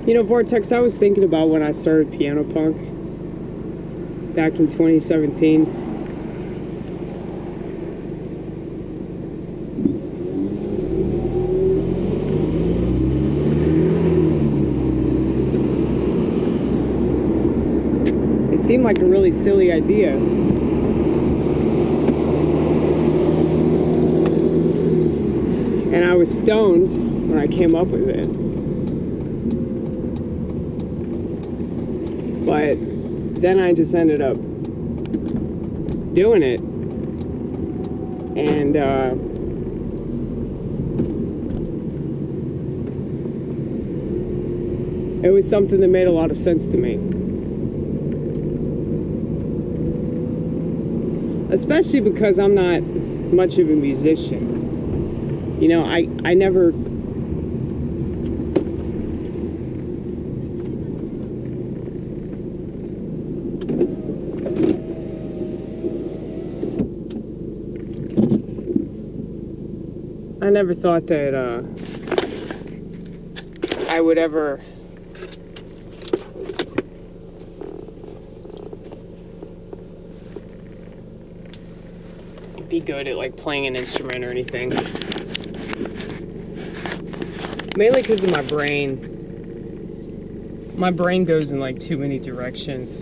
You know, Vortex, I was thinking about when I started Piano Punk back in 2017. It seemed like a really silly idea. And I was stoned when I came up with it. But then I just ended up doing it. And it was something that made a lot of sense to me. Especially because I'm not much of a musician. You know, I never... I never thought that I would ever be good at like playing an instrument or anything. Mainly because of my brain. My brain goes in like too many directions.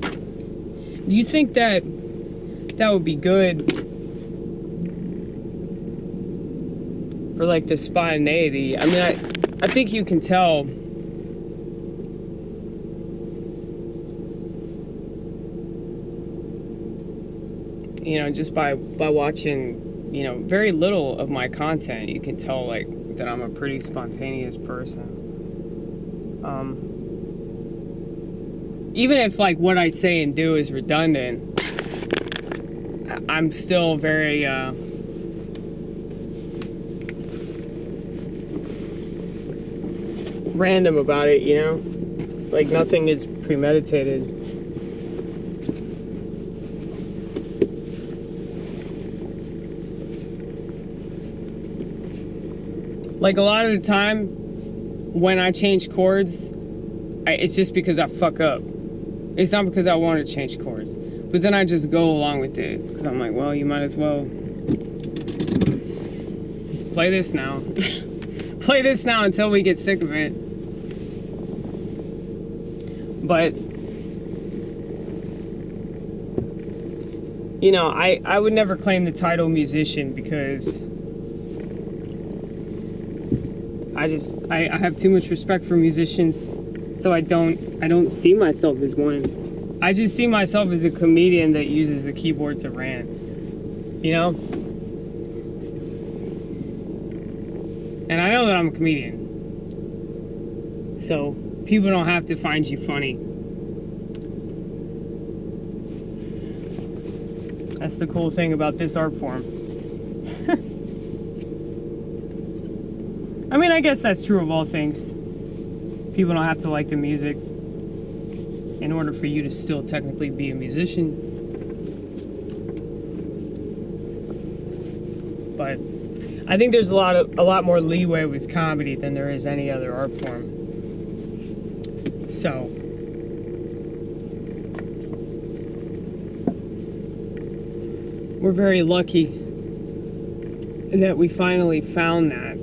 Do you think that that would be good for like the spontaneity? I mean, I think you can tell you know, just by watching, you know, very little of my content, you can tell like that I'm a pretty spontaneous person. Even if like what I say and do is redundant, I'm still very random about it, you know? Like nothing is premeditated. Like a lot of the time when I change chords, it's just because I fuck up. It's not because I want to change chords. But then I just go along with it. Because I'm like, well, you might as well just play this now. Play this now until we get sick of it. But, you know, I would never claim the title musician because I have too much respect for musicians, so I don't see myself as one. I just see myself as a comedian that uses the keyboard to rant, you know? And I know that I'm a comedian, so people don't have to find you funny. That's the cool thing about this art form. I mean, I guess that's true of all things. People don't have to like the music in order for you to still technically be a musician. But I think there's a lot more leeway with comedy than there is any other art form. So we're very lucky that we finally found that.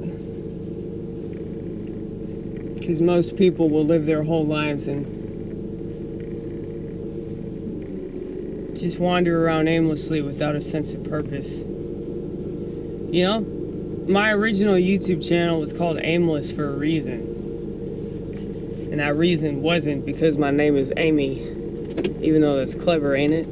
Because most people will live their whole lives and just wander around aimlessly without a sense of purpose. You know, my original YouTube channel was called Aimless for a reason. And that reason wasn't because my name is Amy, even though that's clever, ain't it?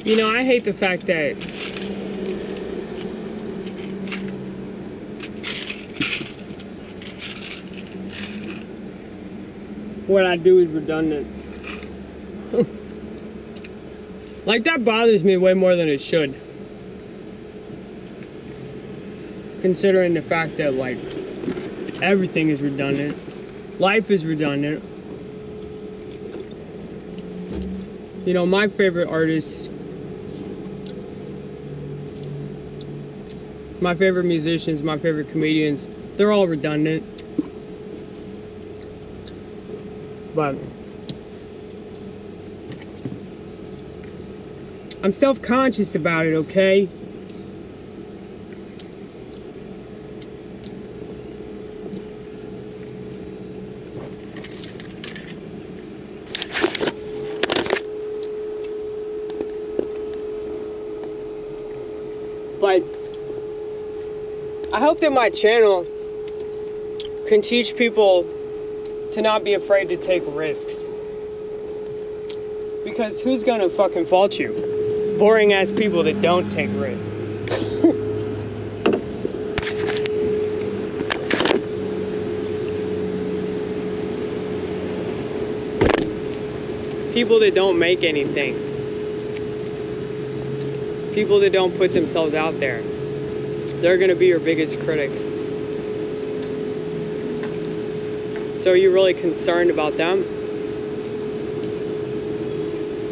You know, I hate the fact that what I do is redundant. Like, that bothers me way more than it should. Considering the fact that, like, everything is redundant. Life is redundant. You know, my favorite artists, my favorite musicians, my favorite comedians, they're all redundant. But I'm self-conscious about it, okay? But I hope that my channel can teach people to not be afraid to take risks. Because who's gonna fucking fault you? Boring ass people that don't take risks. People that don't make anything. People that don't put themselves out there. They're gonna be your biggest critics. So are you really concerned about them?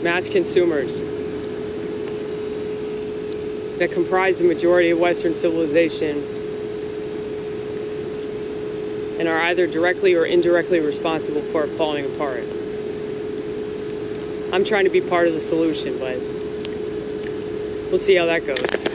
Mass consumers that comprise the majority of Western civilization and are either directly or indirectly responsible for it falling apart. I'm trying to be part of the solution, but we'll see how that goes.